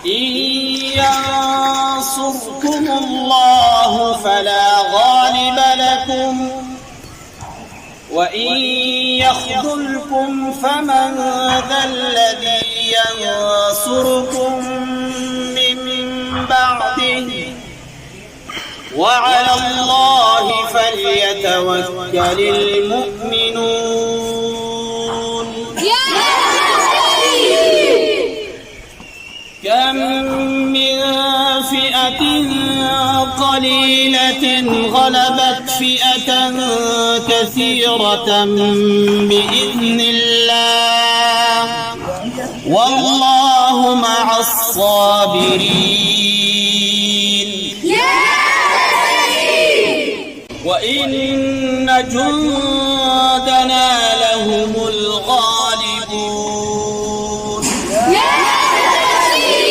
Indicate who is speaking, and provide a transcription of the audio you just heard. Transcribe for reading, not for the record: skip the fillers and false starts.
Speaker 1: إن ينصركم الله فلا غالب لكم وإن يخذلكم فمن ذا الذي ينصركم من بعده وعلى الله فليتوكل المؤمنون كم من فئة قليلة غلبت فئة كثيرة بإذن الله والله مع الصابرين وإن جند